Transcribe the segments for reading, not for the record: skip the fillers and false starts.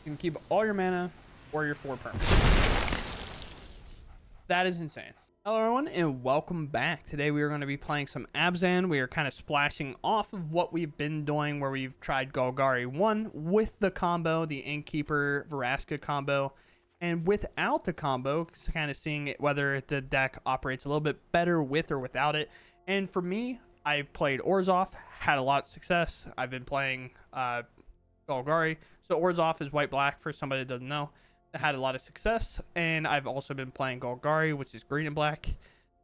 You can keep all your mana or your 4 permanents. That is insane. Hello everyone and welcome back. Today we are going to be playing some Abzan. We are kind of splashing off of what we've been doing where we've tried Golgari 1 with the combo, the Innkeeper Vraska combo, and without the combo, kind of seeing whether the deck operates a little bit better with or without it. And for me, I played Orzhov, had a lot of success. I've been playing Golgari. So Orzhov is white-black for somebody that doesn't know. I had a lot of success, and I've also been playing Golgari, which is green and black,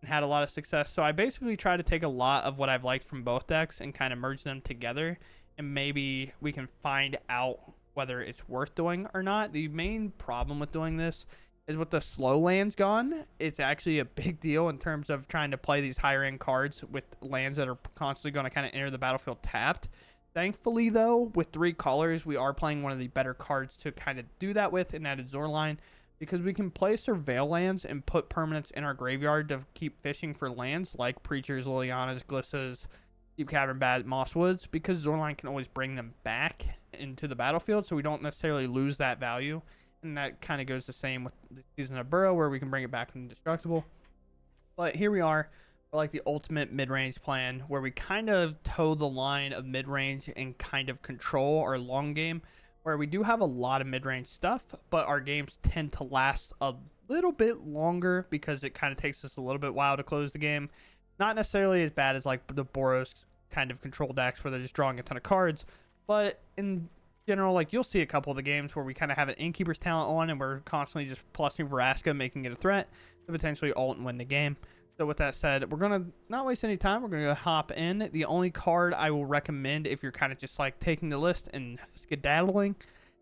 and had a lot of success. So I basically try to take a lot of what I've liked from both decks and kind of merge them together, and maybe we can find out whether it's worth doing or not. The main problem with doing this is with the slow lands gone. It's actually a big deal in terms of trying to play these higher end cards with lands that are constantly going to kind of enter the battlefield tapped. Thankfully, though, with 3 colors, we are playing one of the better cards to kind of do that with, and that is Zorline, because we can play Surveil lands and put permanents in our graveyard to keep fishing for lands like Preachers, Lilianas, Glissas, Deep-Cavern Bat, Mosswoods, because Zorline can always bring them back into the battlefield, so we don't necessarily lose that value. And that kind of goes the same with the Season of Burrow, where we can bring it back indestructible. But here we are. Like the ultimate mid-range plan where we kind of toe the line of mid-range and kind of control our long game, where we do have a lot of mid-range stuff, but our games tend to last a little bit longer because it kind of takes us a little bit while to close the game. Not necessarily as bad as like the Boros kind of control decks where they're just drawing a ton of cards, but in general, like you'll see a couple of the games where we kind of have an Innkeeper's talent on and we're constantly just plussing Vraska, making it a threat to potentially ult and win the game. So with that said, we're going to not waste any time. We're going to hop in. The only card I will recommend if you're kind of just like taking the list and skedaddling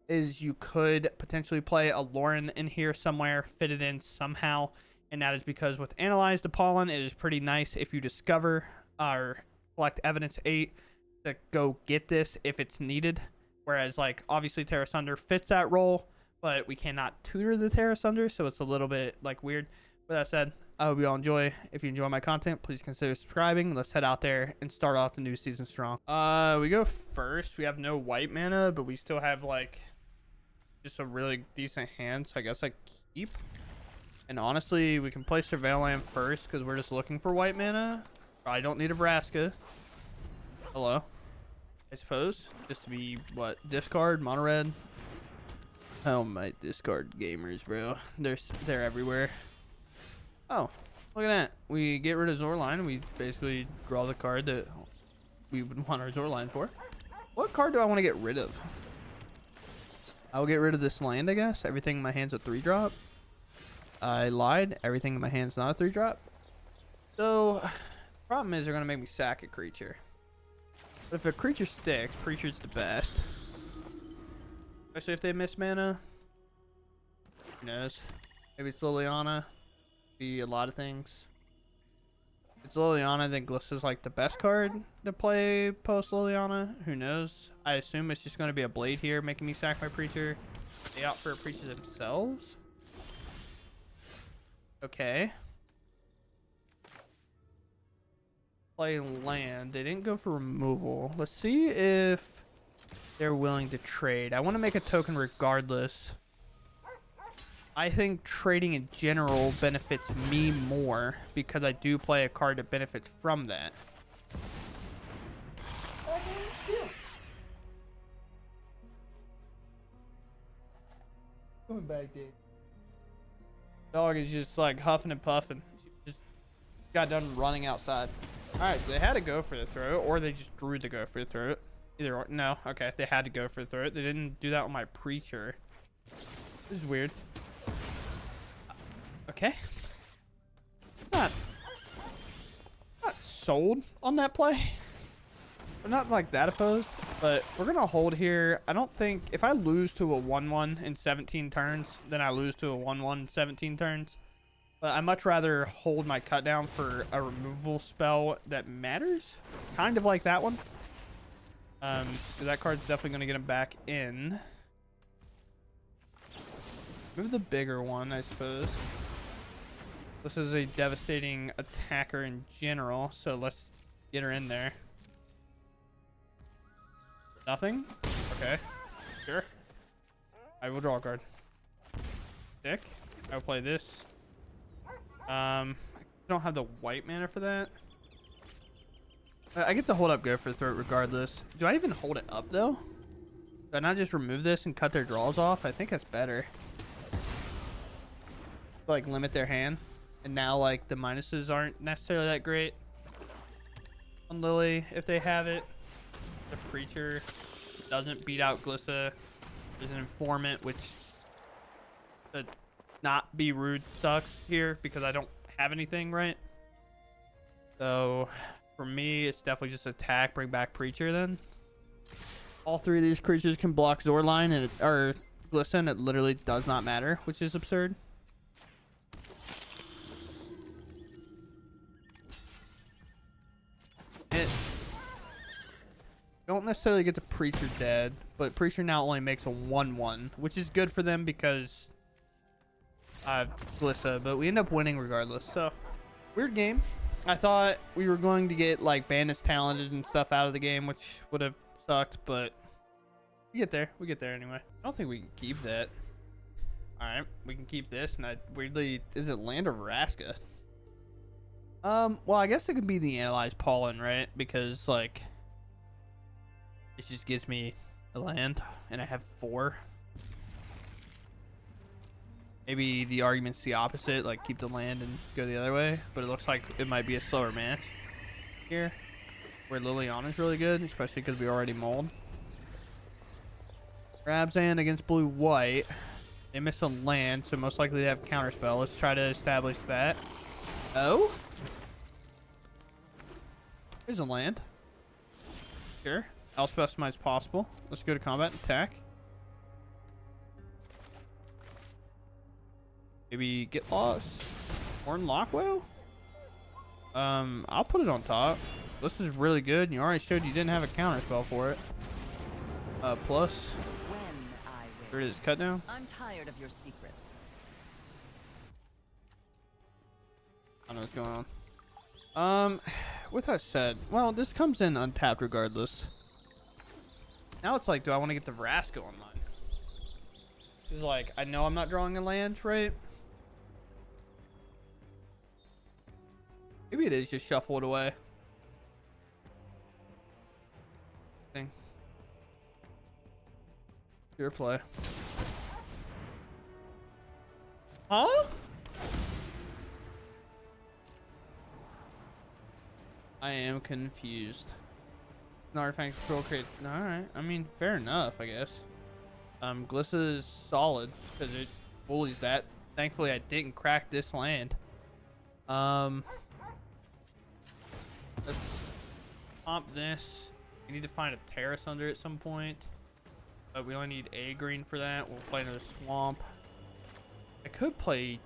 is you could potentially play a Lauren in here somewhere, fit it in somehow. And that is because with Analyze the Pollen, it is pretty nice if you discover or collect evidence 8 to go get this if it's needed. Whereas like obviously Terra Sunder fits that role, but we cannot tutor the Terra Sunder, so it's a little bit like weird. With that said, I hope you all enjoy. If you enjoy my content, please consider subscribing. Let's head out there and start off the new season strong. We go first. We have no white mana, but we still have like just a really decent hand, so I guess I keep. And honestly, we can play Surveil Land first because we're just looking for white mana. Probably don't need a Vraska. Hello, I suppose. Just to be what, discard mono red. Oh my discard gamers, bro. They're everywhere. Oh, look at that. We get rid of Zorline. We basically draw the card that we would want our Zorline for. What card do I want to get rid of? I'll get rid of this land, I guess. Everything in my hand's a 3-drop. I lied. Everything in my hand's not a 3-drop. So, problem is they're going to make me sack a creature. But if a creature sticks, Preacher's the best. Especially if they miss mana. Who knows? Maybe it's Liliana. Be a lot of things. It's Liliana, then Glissa's like the best card to play post Liliana. Who knows? I assume it's just going to be a Blade here making me sack my Preacher. They out for a Preacher themselves. Okay. Play land. They didn't go for removal. Let's see if they're willing to trade. I want to make a token regardless. I think trading in general benefits me more because I do play a card that benefits from that. Coming back, dude. Dog is just like huffing and puffing. Just got done running outside. Alright, so they had to go for the throat, or they just drew to go for the throat. Either or. No, okay, they had to go for the throat. They didn't do that on my Preacher. This is weird. Okay. Not sold on that play. We're not like that opposed, but we're going to hold here. I don't think if I lose to a 1-1 in 17 turns, then I lose to a 1-1 in 17 turns. But I much rather hold my cut down for a removal spell that matters. Kind of like that one. That card's definitely going to get him back in. Move the bigger one, I suppose. This is a devastating attacker in general, so let's get her in there. Nothing? Okay. Sure. I will draw a card. Dick. I'll play this. I don't have the white mana for that. I get to hold up Go for Throat regardless. Do I even hold it up though? Do I not just remove this and cut their draws off? I think that's better. Like limit their hand. And now like the minuses aren't necessarily that great on Lily if they have it. The Preacher doesn't beat out Glissa. There's an Informant, which to not be rude sucks here because I don't have anything, right? So for me, it's definitely just attack, bring back Preacher then. All three of these creatures can block Zorline and or Glissa, and it literally does not matter, which is absurd. Don't necessarily get the Preacher dead, but Preacher now only makes a 1/1, which is good for them because I have Glissa, but we end up winning regardless. So, weird game. I thought we were going to get like Bandits Talented and stuff out of the game, which would have sucked, but we get there. We get there anyway. I don't think we can keep that. Alright, we can keep this, and I weirdly, is it land or Vraska? Well, I guess it could be the Analyze Pollen, right? Because like it just gives me a land, and I have 4. Maybe the argument's the opposite, like keep the land and go the other way. But it looks like it might be a slower match here, where Liliana's really good, especially because we already mulled. Abzan against blue-white. They miss a land, so most likely they have counterspell. Let's try to establish that. Oh? There's a land. Sure. Elspeth is possible. Let's go to combat and attack. Maybe get lost. Horn Lockwell? I'll put it on top. This is really good, and you already showed you didn't have a counterspell for it. Plus. There it is. Cut down. I'm tired of your secrets. I don't know what's going on. With that said, well, this comes in untapped regardless. Now it's like, do I want to get the Vraska online? It's like, I know I'm not drawing a land, right? Maybe it is just shuffle it away. Thing. Your play. Huh? I am confused. An artifact control create. Alright. I mean, fair enough, I guess. Glissa is solid because it bullies that. Thankfully, I didn't crack this land. Let's pump this. We need to find a terrace under at some point. But we only need a green for that. We'll play another swamp. I could play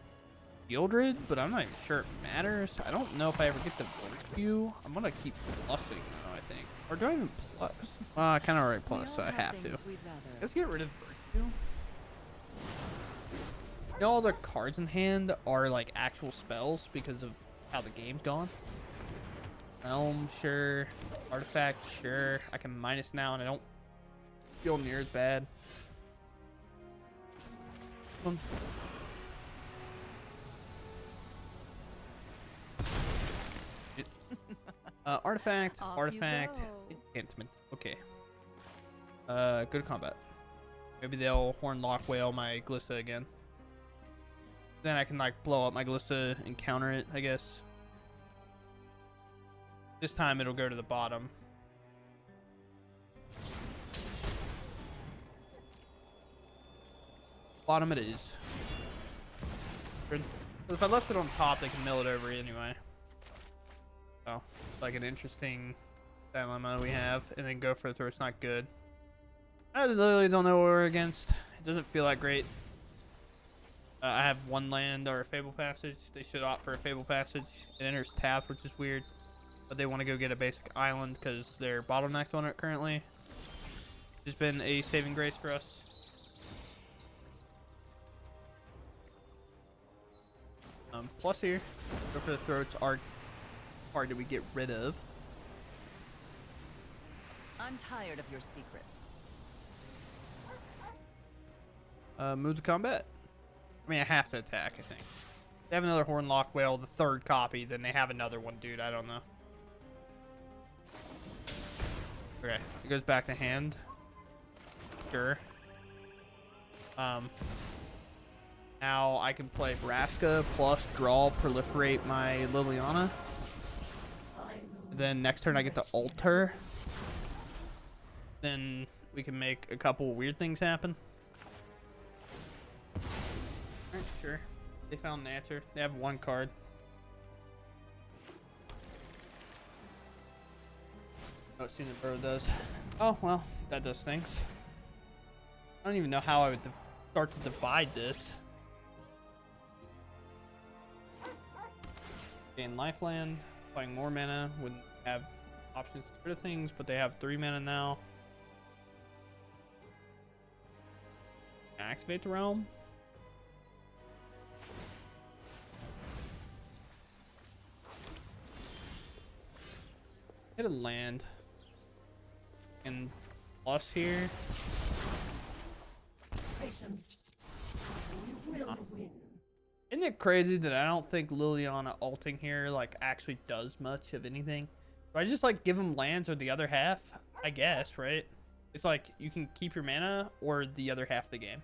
Sheoldred, but I'm not even sure it matters. I don't know if I ever get the Virtue. I'm going to keep plussing though, I think. Or do I even plus? Well, I kind of already plus, so I have to. Let's get rid of Virtue. You know, all the cards in hand are like actual spells because of how the game's gone. Realm, sure. Artifact, sure. I can minus now and I don't feel near as bad. Artifact, artifact, enchantment. Okay. Go to combat. Maybe they'll Horn Lock Whale my Glissa again. Then I can like blow up my Glissa and counter it, I guess. This time it'll go to the bottom. Bottom it is. If I left it on top, they can mill it over anyway. So, it's like an interesting dilemma we have. And then go for it, or it's not good. I literally don't know what we're against. It doesn't feel that great. I have one land or a Fabled Passage. They should opt for a Fabled Passage. It enters tapped, which is weird. But they want to go get a basic island because they're bottlenecked on it currently. It's been a saving grace for us. Plus here, go for the throats are hard do we get rid of. I'm tired of your secrets. Moves of combat. I mean, I have to attack, I think. They have another Hornlock Whale, the third copy, then they have another one, dude. I don't know. Okay, it goes back to hand. Sure. Now I can play Vraska plus draw, proliferate my Liliana. Then next turn I get to alter. Then we can make a couple weird things happen. Alright, sure. They found an answer. They have one card. Oh, soon the bird does. Oh, well, that does things. I don't even know how I would start to divide this. Gain lifeland, playing more mana, wouldn't have options to get rid of things, but they have 3 mana now. Activate the realm. Hit a land. And plus here. Patience. You will win. Isn't it crazy that I don't think Liliana ulting here like actually does much of anything? Do I just like give him lands or the other half? I guess, right? It's like you can keep your mana or the other half of the game.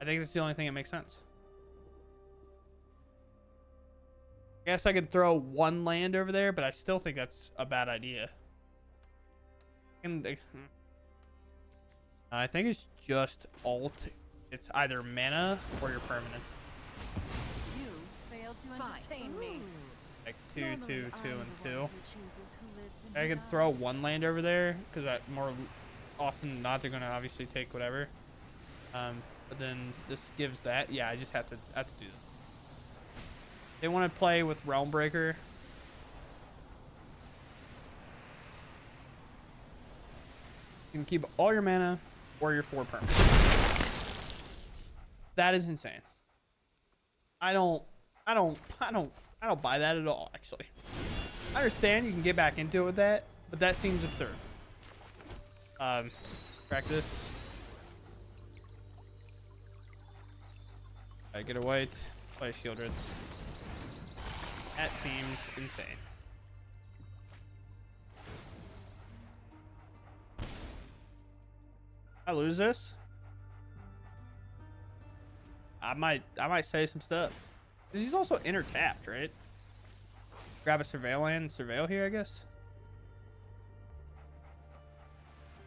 I think that's the only thing that makes sense. I guess I could throw one land over there, but I still think that's a bad idea. I think it's just alt. It's either mana or your permanent. You failed to entertain me. Like 2, 2, 2, and 2. I could throw one land over there because more often than not they're gonna obviously take whatever. But then this gives that. Yeah, I just have to do that. They want to play with Realm Breaker. You can keep all your mana or your 4 perms. That is insane. I don't buy that at all, actually. I understand you can get back into it with that, but that seems absurd. Practice. I get a white, play Sheoldred. That seems insane. I lose this, I might say some stuff. He's also inner tapped, right? Grab a surveil land, surveil here, I guess.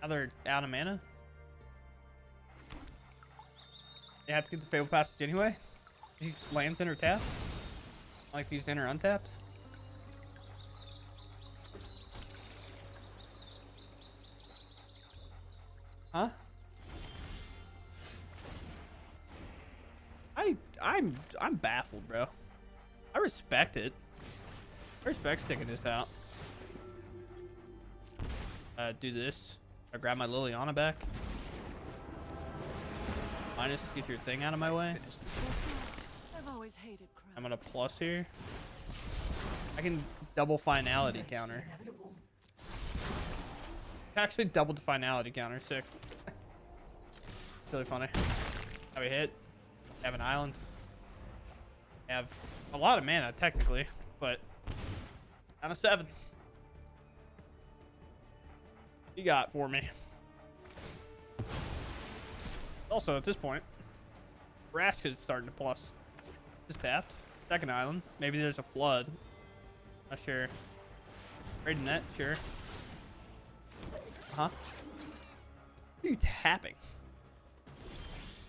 Now they're out of mana. They have to get the Fabled Passage anyway. These lands inner tapped. Like these inner untapped. Huh? I'm baffled, bro. I respect it. I respect sticking this out. Do this. I grab my Liliana back. Minus, get your thing out of my way. I've always hated crime. I'm gonna plus here. I can double finality counter. Actually, double the finality counter. Sick. Really funny. Have a hit. Have an island. Have a lot of mana technically, but down to 7. You got for me. Also, at this point, Vraska's starting to plus. Just tapped. Second island. Maybe there's a flood. Not sure. Raiding that, sure. Huh? What are you tapping?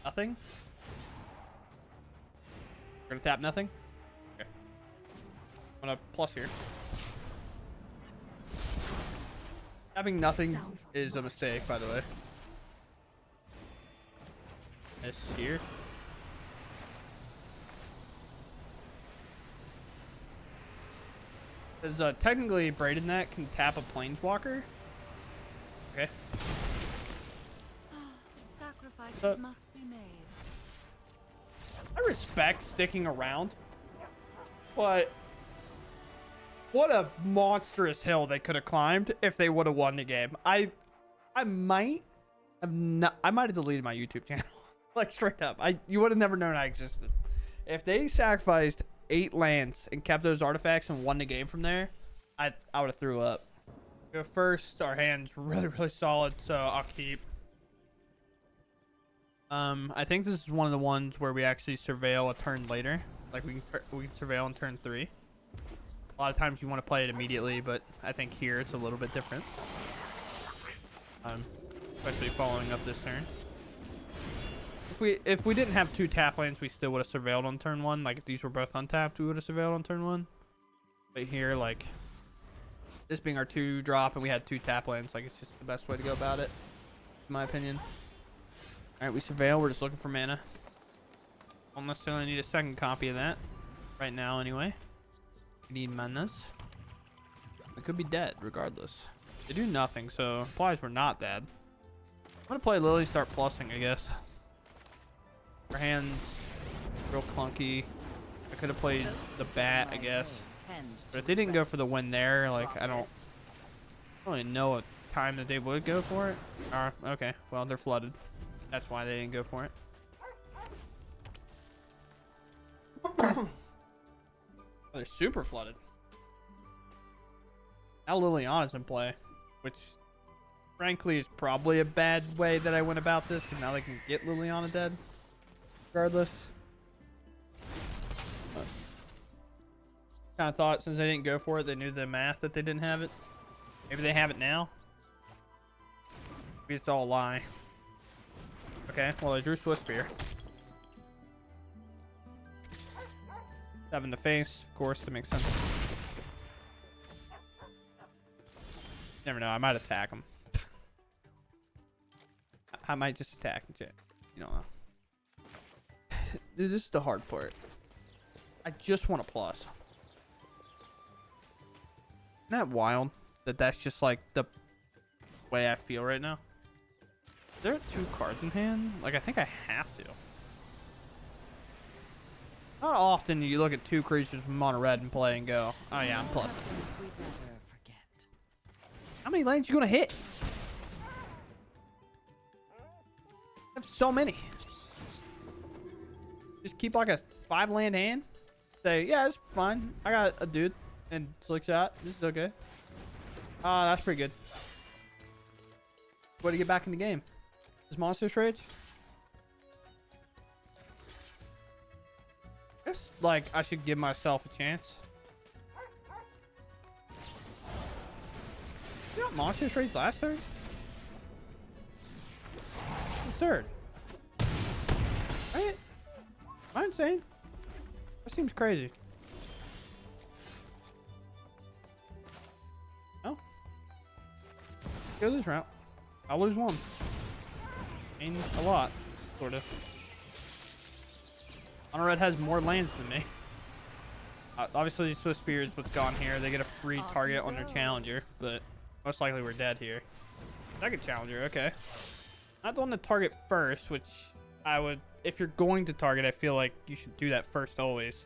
Nothing? We're gonna tap nothing? Okay. I'm gonna plus here. Tapping nothing is a mistake, by the way. This here. Because technically Braided Net can tap a Planeswalker. Okay. Sacrifices must be made. I respect sticking around, but what a monstrous hill they could have climbed if they would have won the game. I might have deleted my YouTube channel. Like straight up. You would have never known I existed. If they sacrificed 8 lands and kept those artifacts and won the game from there, I would have threw up. Go first. Our hand's really solid, so I'll keep. I think this is one of the ones where we actually surveil a turn later. Like we can surveil in turn 3. A lot of times you want to play it immediately, but I think here it's a little bit different. Especially following up this turn. If we didn't have 2 tap lands, we still would have surveilled on turn 1. Like if these were both untapped, we would have surveilled on turn 1. But here, like this being our 2 drop and we had 2 tap lands, like it's just the best way to go about it, in my opinion. Alright, we surveil. We're just looking for mana. Don't necessarily need a second copy of that. Right now, anyway. We need manas. We could be dead, regardless. They do nothing, so implies we're not dead. I'm gonna play Lily, start plussing, I guess. Our hand's real clunky. I could have played the bat, I guess. But if they didn't go for the win there, like, I don't really know a time that they would go for it. Okay, well, they're flooded. That's why they didn't go for it. Oh, they're super flooded. Now Liliana's in play, which frankly is probably a bad way that I went about this, and now they can get Liliana dead regardless. Kind of thought since they didn't go for it, they knew the math that they didn't have it. Maybe they have it now. Maybe it's all a lie. Okay, well, I drew Swift Spear. Having the face, of course, to make sense. Never know, I might attack him. I might just attack and shit. You don't know. Dude, this is the hard part. I just want a plus. Isn't that wild? That's just like the way I feel right now. Is there 2 cards in hand? Like, I think I have to. Not often you look at 2 creatures from mono red and play and go, oh yeah, I'm plus. How many lands you gonna hit? I have so many. Just keep like a 5 land hand. Say, yeah, it's fine. I got a dude and slick shot. This is okay. That's pretty good. Way to get back in the game. Is Monster Rage? I guess, like, I should give myself a chance. You got Monster Rage last turn? Absurd. Right? Am I insane? That seems crazy. No? Go this route. I'll lose 1. I mean, a lot, sort of. Mono Red has more lands than me. Obviously, Swift Spear is what's gone here. They get a free target on their challenger, but most likely we're dead here. Second challenger, okay. Not the one to target first, which I would... If you're going to target, I feel like you should do that first always.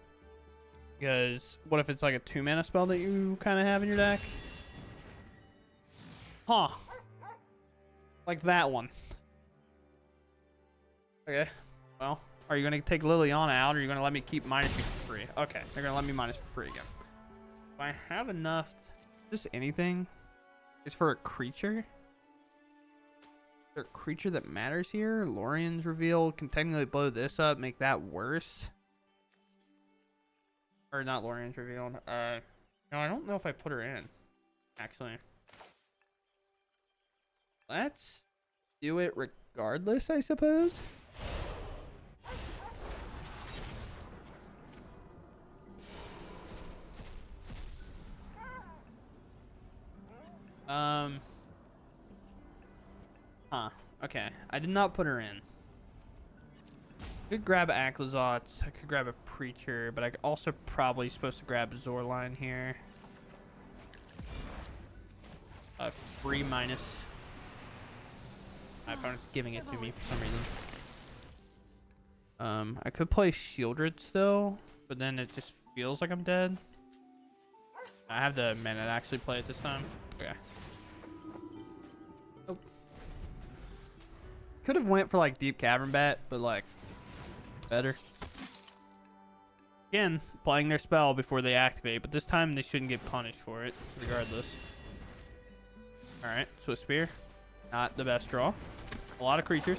Because what if it's like a 2-mana spell that you kind of have in your deck? Huh. Like that one. Okay. Well, are you going to take Liliana out, or are you going to let me keep minus you for free? Okay, they're going to let me minus for free again. If I have enough... Just anything? It's for a creature? Is there a creature that matters here? Lorian's reveal can technically blow this up, make that worse. Or not Lorian's reveal. No, I don't know if I put her in, actually. Let's do it regardless, I suppose. Okay. I did not put her in. I could grab Aclazotz. I could grab a Preacher, but I also probably supposed to grab Zorline here. Free minus. My opponent's giving it to me for some reason. I could play Sheoldred still, but then it just feels like I'm dead. I have the mana to actually play it this time. Okay. Oh. Could have went for like Deep-Cavern Bat, but like better. Again, playing their spell before they activate, but this time they shouldn't get punished for it, regardless. Alright, so a spear. Not the best draw. A lot of creatures.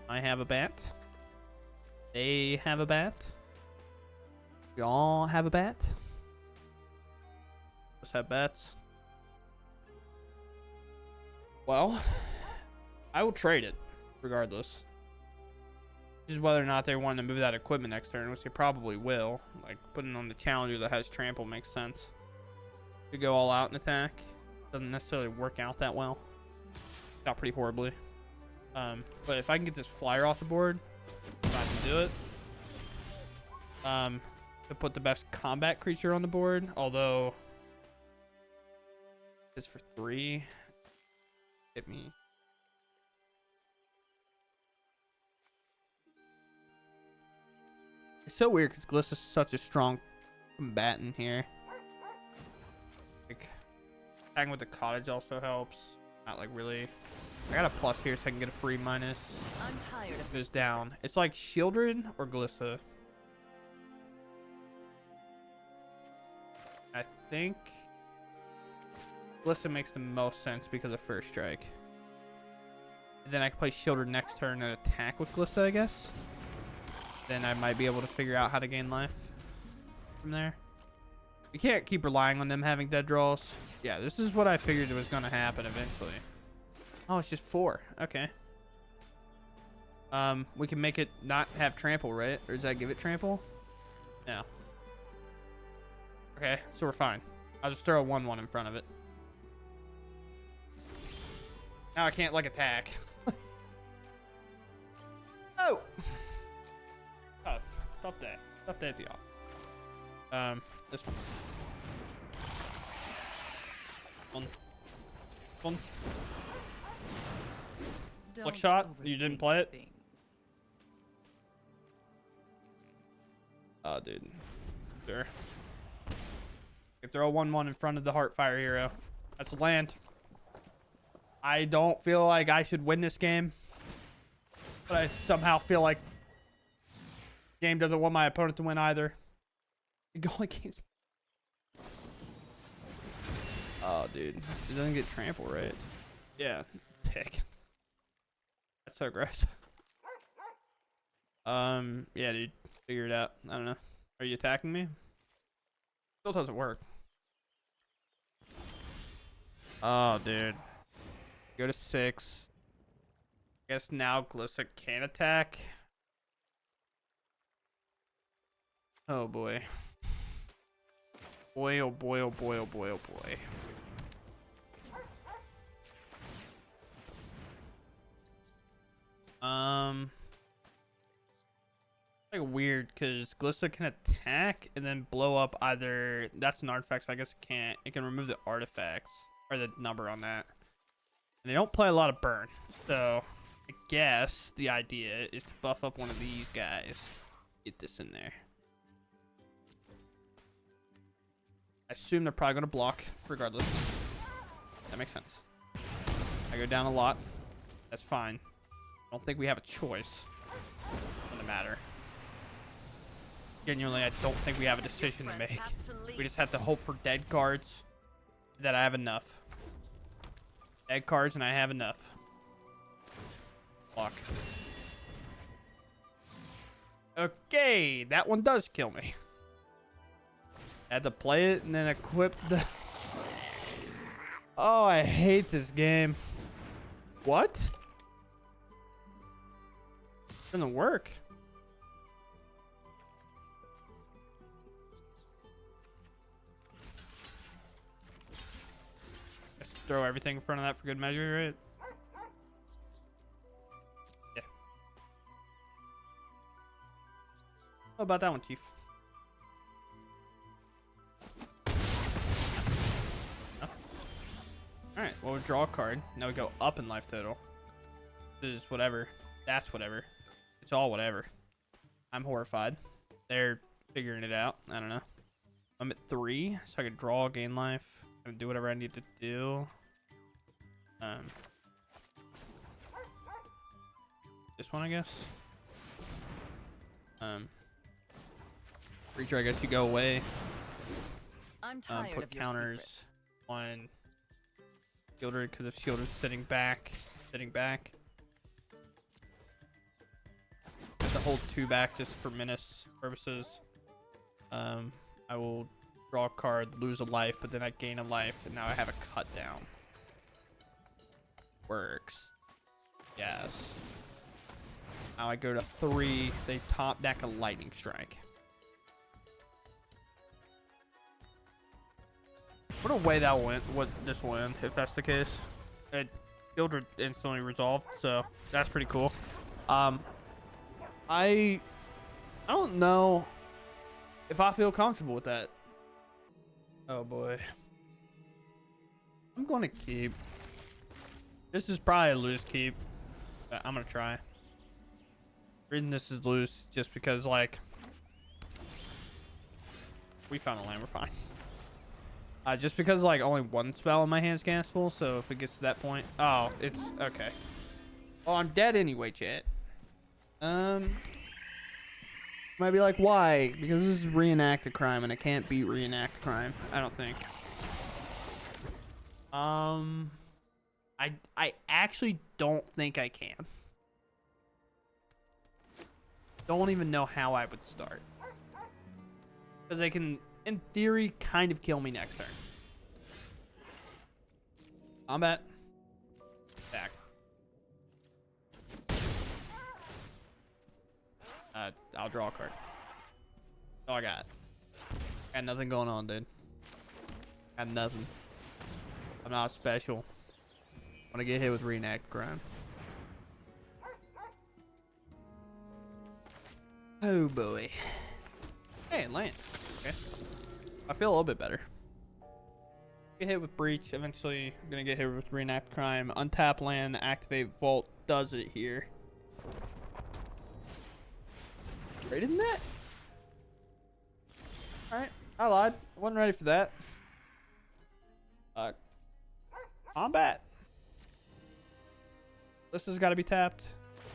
I have a bat. They have a bat. We all have a bat. Let's have bats. Well, I will trade it, regardless. Just whether or not they want to move that equipment next turn, which they probably will. Like, putting on the challenger that has trample makes sense. To go all out and attack. Doesn't necessarily work out that well. Got pretty horribly. But if I can get this flyer off the board, if I can do it. To put the best combat creature on the board, although it's for 3. Hit me. It's so weird because Glissa's such a strong combatant here. Like, attacking with the cottage also helps. Not like really. I got a plus here so I can get a free minus. I'm tired of It goes down. It's like Sheoldred or Glissa. I think Glissa makes the most sense because of first strike. And then I can play Sheoldred next turn and attack with Glissa, I guess. Then I might be able to figure out how to gain life from there. You can't keep relying on them having dead draws. Yeah, this is what I figured was going to happen eventually. Oh, it's just 4. Okay. We can make it not have trample, right? Or does that give it trample? No. Okay, so we're fine. I'll just throw a 1/1 in front of it. Now I can't, like, attack. Oh! Tough. Tough day. Tough day at the off. This one. One. Flick shot? You didn't play it? Things. Oh, dude. Sure. You throw a 1/1 in front of the Heartfire hero. That's a land. I don't feel like I should win this game. But I somehow feel like the game doesn't want my opponent to win either. You go against. Oh, dude. It doesn't get trample, right? Yeah. Pick. That's so gross. Yeah, dude. Figure it out. I don't know. Are you attacking me? Still doesn't work. Oh, dude. Go to 6. Guess now Glissa can attack. Oh, boy. Boy, oh, boy, oh, boy, oh, boy, oh, boy. Like weird because Glissa can attack and then blow up either. That's an artifact, so I guess it can't. It can remove the artifacts or the number on that. And they don't play a lot of burn, so I guess the idea is to buff up one of these guys. Get this in there. I assume they're probably gonna block regardless. That makes sense. I go down a lot. That's fine. I don't think we have a choice on the matter. Genuinely, I don't think we have a decision to make. We just have to hope for dead cards that I have enough. Dead cards and I have enough. Block. Okay, that one does kill me. I had to play it and then equip the... Oh, I hate this game. What? Doesn't work. Just throw everything in front of that for good measure, right? Yeah. How about that one, Chief? No? Alright, well, we draw a card. Now we go up in life total. This is whatever. That's whatever. It's all whatever. I'm horrified. They're figuring it out. I don't know. I'm at 3, so I can draw, gain life, and do whatever I need to do. this one, I guess. Creature, I guess you go away. I'm tired Put of your counters secrets. on Sheoldred because if Sheoldred's sitting back. To hold 2 back just for menace purposes. I will draw a card, lose a life, but then I gain a life, and now I have a cut down. Works. Yes. Now I go to 3. They top deck a lightning strike. What a way that went. What this will end if that's the case. It Sheoldred instantly resolved, so that's pretty cool. I don't know if I feel comfortable with that. Oh boy. I'm going to keep. This is probably a loose keep, but I'm going to try. Reading this is loose just because, like, we found a land, we're fine. Just because, like, only 1 spell in my hand's castable, so if it gets to that point. Oh, it's okay. Oh, I'm dead anyway, chat. Might be like, why? Because this is reenact a crime, and I can't beat reenact a crime. I don't think. I actually don't think I can. Don't even know how I would start. Because they can, in theory, kind of kill me next turn. Combat. Attack. I'll draw a card. That's all I got. Got nothing going on, dude. Got nothing. I'm not special. I'm gonna get hit with reenact crime. Oh boy. Hey, land. Okay. I feel a little bit better. Get hit with breach. Eventually, I'm gonna get hit with reenact crime. Untap land. Activate vault. Does it here? Greater than that? Alright, I lied. I wasn't ready for that. Combat. This has got to be tapped.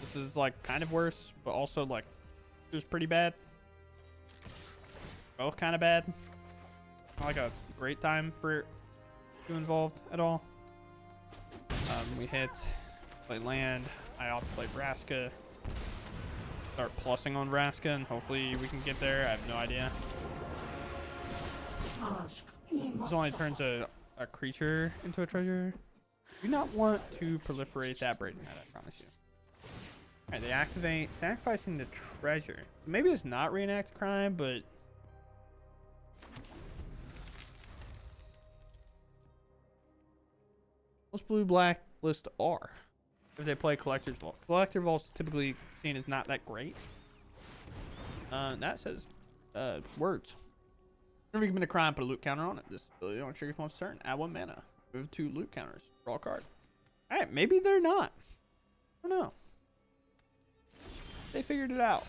This is like kind of worse, but also like it was pretty bad. Both kind of bad. Not like a great time for you involved at all. We hit, play land. I opt to play Vraska. Start plussing on Vraska, and hopefully we can get there. I have no idea. This only turns a creature into a treasure. Do not want to proliferate that braided net, I promise you. Alright, they activate, sacrificing the treasure. Maybe it's not reenact a crime, but most blue-black lists are. If they play Collector's Vault. Collector Vault's typically seen as not that great. That says words. Whenever you commit a crime, put a loot counter on it. This ability on triggers once turn. Add 1 mana. Move 2 loot counters. Draw a card. Alright, maybe they're not. I don't know. They figured it out.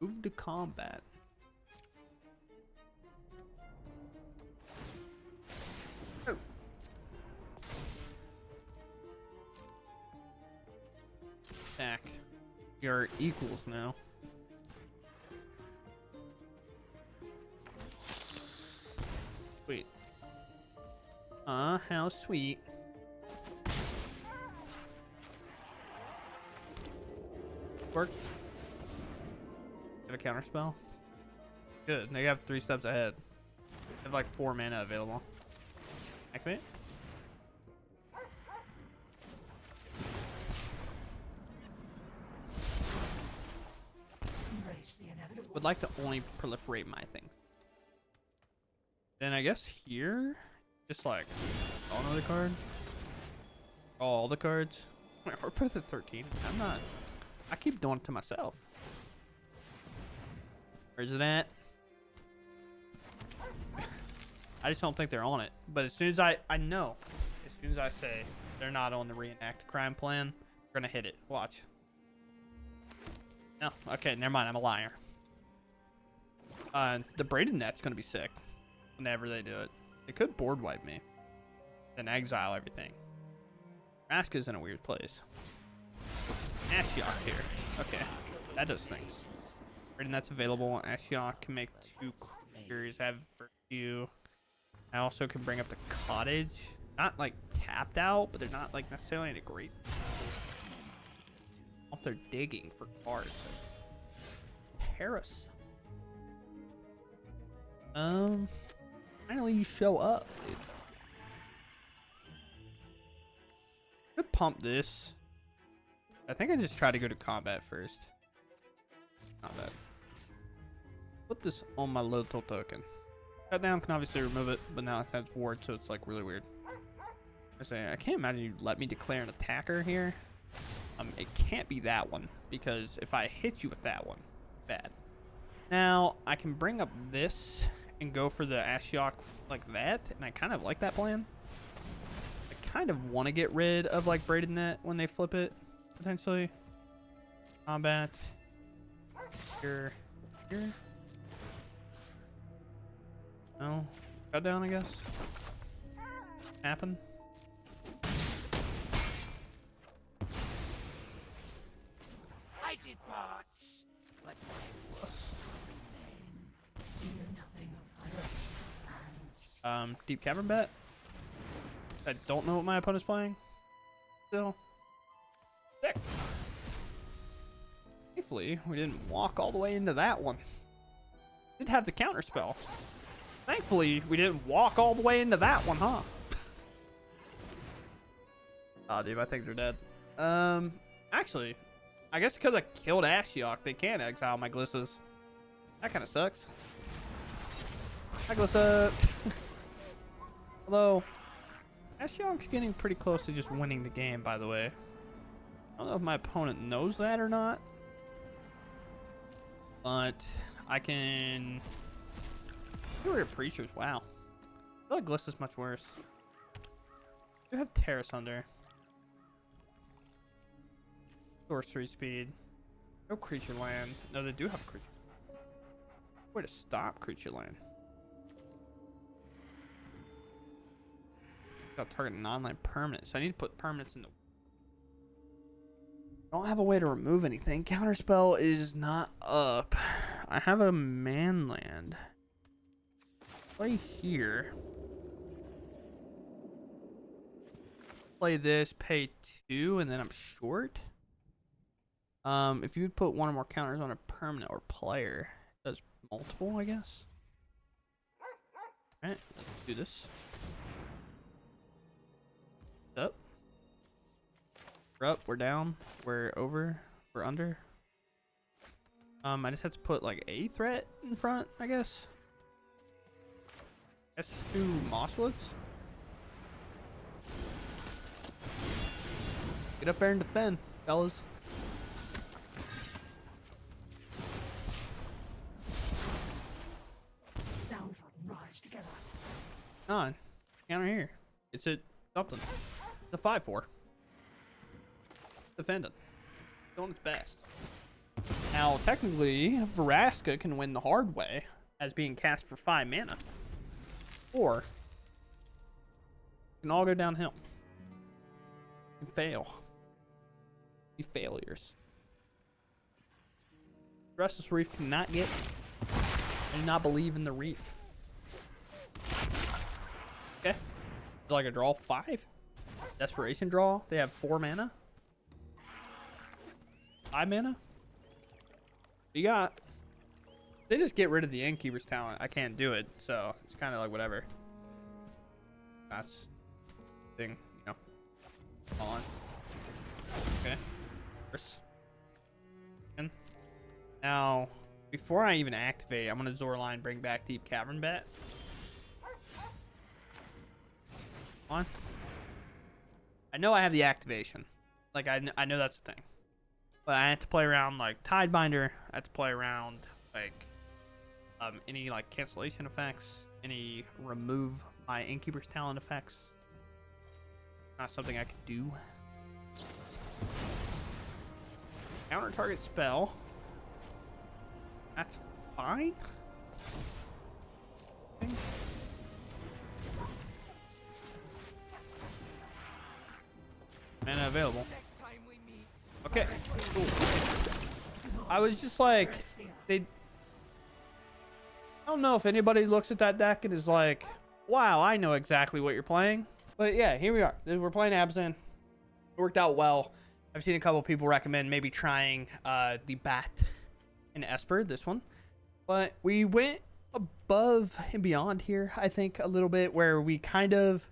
Move to combat. Oh. Attack. We are equals now. Sweet. How sweet. Work. Have a counter spell. Good. They have 3 steps ahead. They have like 4 mana available. Activate. Would like to only proliferate my things. Then I guess here, just like draw another card. Draw all the cards. We're both at 13. I'm not. I keep doing it to myself. Where's it at? I just don't think they're on it. But as soon as I know, as soon as I say they're not on the reenact crime plan, we're gonna hit it. Watch. No, okay, never mind. I'm a liar. The braided net's gonna be sick whenever they do it. It could board wipe me. then exile everything. Vraska's in a weird place. Ashiok here. Okay, that does things. And that's available. Ashiok can make 2 creatures have virtue. I also can bring up the cottage. Not like tapped out, but they're not like necessarily in a great. If they're digging for cards. Paris. Finally you show up, dude. Could pump this. I think I just try to go to combat first. Combat. Put this on my little token. Cut down can obviously remove it, but now it has ward, so it's like really weird. I can't imagine you let me declare an attacker here. It can't be that one, because if I hit you with that one, bad. Now I can bring up this and go for the Ashiok like that, and I kind of like that plan. I kind of want to get rid of like Braided Net when they flip it, potentially. Combat. Here. No. Cut down, I guess. Happen. I did parts, but Deep-Cavern Bat. I don't know what my opponent's playing. Still. Sick. Thankfully, we didn't walk all the way into that one. Did have the counter spell. Thankfully, we didn't walk all the way into that one, huh? Oh, dude, my things are dead. Actually, I guess because I killed Ashiok, they can't exile my Glissas. That kind of sucks. Hi, Glissa. Although, Ashiok's getting pretty close to just winning the game, by the way. I don't know if my opponent knows that or not. But I can... Fewer Preachers, wow. I feel like Glissa's much worse. You have Terrace under. Sorcery speed. No creature land. No, they do have creature. Way to stop creature land. Got target non-land permanent, so I need to put permanents in the. I don't have a way to remove anything. Counterspell is not up. I have a man land. Play here. Play this, pay 2, and then I'm short. If you would put one or more counters on a permanent or player, it does multiple, I guess. Alright, let's do this. Up. We're up, we're down, we're over, we're under. I just have to put like a threat in front, I guess. Let's do Mosswoods. Get up there and defend, fellas. rise together. On. Counter here. It's a something. It's a 5/4. Defend it. Doing its best. Now, technically, Vraska can win the hard way as being cast for 5 mana. Or, it can all go downhill. You can fail. Be failures. Restless Reef cannot get. I do not believe in the reef. Okay. So like a draw 5. Desperation draw. They have 4 mana. 5 mana. What you got? They just get rid of the Innkeeper's talent. I can't do it, so it's kind of like whatever. That's thing, you know. On. Okay. First. And now, before I even activate, I'm gonna Zorline bring back Deep-Cavern Bat. On. I know I have the activation. Like I know that's a thing. But I have to play around like Tidebinder. I have to play around like any like cancellation effects, any remove my Innkeeper's talent effects. Not something I could do. Counter target spell. That's fine. Mana available. Next time we meet. Okay. Cool. I was just like, I don't know if anybody looks at that deck and is like, wow, I know exactly what you're playing. But yeah, here we are. We're playing Abzan. It worked out well. I've seen a couple people recommend maybe trying the Bat and Esper, this one. But we went above and beyond here, I think, a little bit, where we kind of...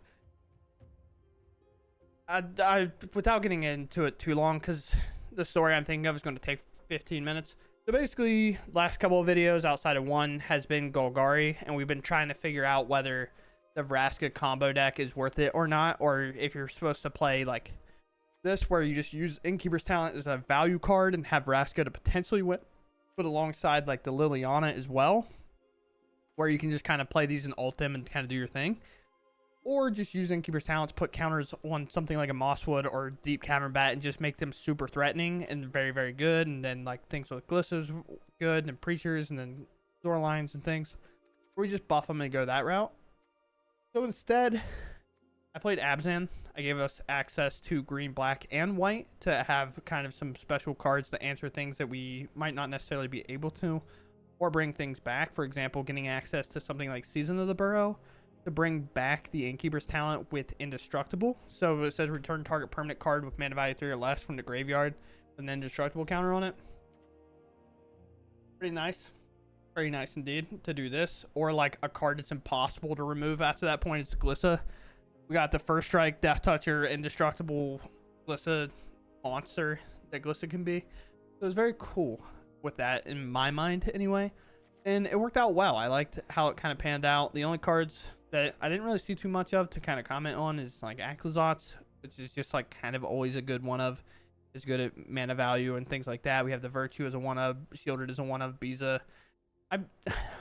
without getting into it too long, because the story I'm thinking of is going to take 15 minutes. So basically, last couple of videos outside of one has been Golgari, and we've been trying to figure out whether the Vraska combo deck is worth it or not, or if you're supposed to play like this, where you just use Innkeeper's Talent as a value card and have Vraska to potentially put alongside like the Liliana as well, where you can just kind of play these in Ultim and kind of do your thing. Or just use Innkeeper's Talent to put counters on something like a Mosswood or Deep-Cavern Bat and just make them super threatening and very, very good. And then like things with Glissas good and Preachers and then Door Lines and things. Or we just buff them and go that route. So instead, I played Abzan. I gave us access to green, black, and white to have kind of some special cards to answer things that we might not necessarily be able to. Or bring things back. For example, getting access to something like Season of the Burrow, to bring back the Innkeeper's Talent with Indestructible. So it says return target permanent card with mana value 3 or less from the graveyard and then Indestructible counter on it. Pretty nice. Very nice indeed to do this. Or like a card that's impossible to remove after that point. It's Glissa. We got the First Strike, Death Toucher, Indestructible Glissa monster that Glissa can be. So it was very cool with that in my mind anyway. And it worked out well. I liked how it kind of panned out. The only cards that I didn't really see too much of to kind of comment on is like Aclazotz, which is just like kind of always a good one of. Is good at mana value and things like that. We have the Virtue as a one of, Sheoldred as a one of, Biza. I'm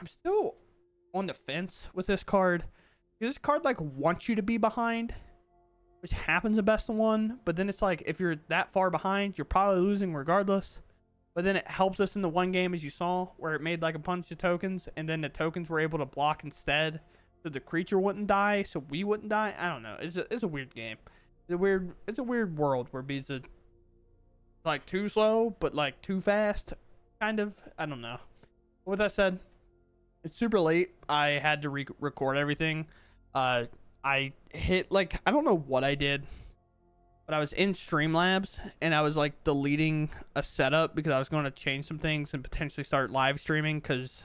still on the fence with this card. This card like wants you to be behind, which happens in best of one, but then it's like if you're that far behind, you're probably losing regardless. But then it helps us in the one game, as you saw, where it made like a bunch of tokens, and then the tokens were able to block instead, so the creature wouldn't die, so we wouldn't die. I don't know. It's a weird game. It's a weird world where Biza like too slow, but like too fast, kind of. I don't know. With that said, it's super late. I had to record everything. I hit like I don't know what I did. But I was in Streamlabs and I was like deleting a setup because I was going to change some things and potentially start live streaming because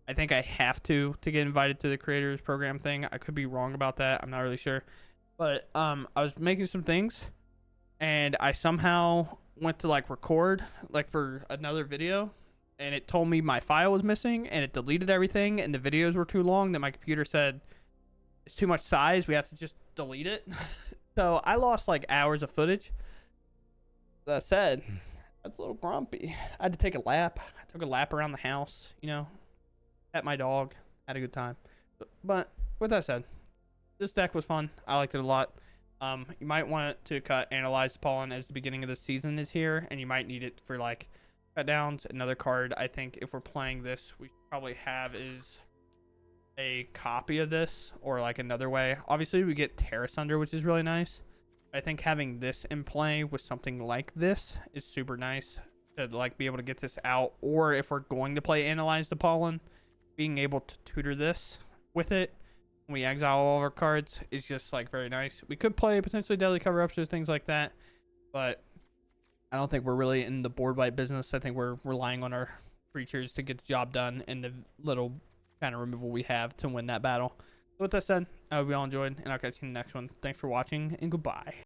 I think I have to get invited to the creators program thing. I could be wrong about that. I'm not really sure. But I was making some things and I somehow went to like record like for another video and it told me my file was missing and it deleted everything and the videos were too long that my computer said it's too much size. We have to just delete it. So I lost like hours of footage. That said, I was a little grumpy. I had to take a lap. I took a lap around the house, you know, pet my dog, had a good time. But with that said, this deck was fun. I liked it a lot. You might want to cut Analyze the Pollen as the beginning of the season is here, and you might need it for like cut downs. Another card I think if we're playing this, we should probably have is a copy of this or like another way. Obviously we get Terra Sunder, which is really nice. I think having this in play with something like this is super nice to like be able to get this out, or if we're going to play Analyze the Pollen, being able to tutor this with it when we exile all of our cards is just like very nice. We could play potentially Deadly Cover-Ups or things like that, but I don't think we're really in the board wipe business. I think we're relying on our creatures to get the job done and the little kind of removal we have to win that battle. So with that said, I hope you all enjoyed, and I'll catch you in the next one. Thanks for watching, and goodbye.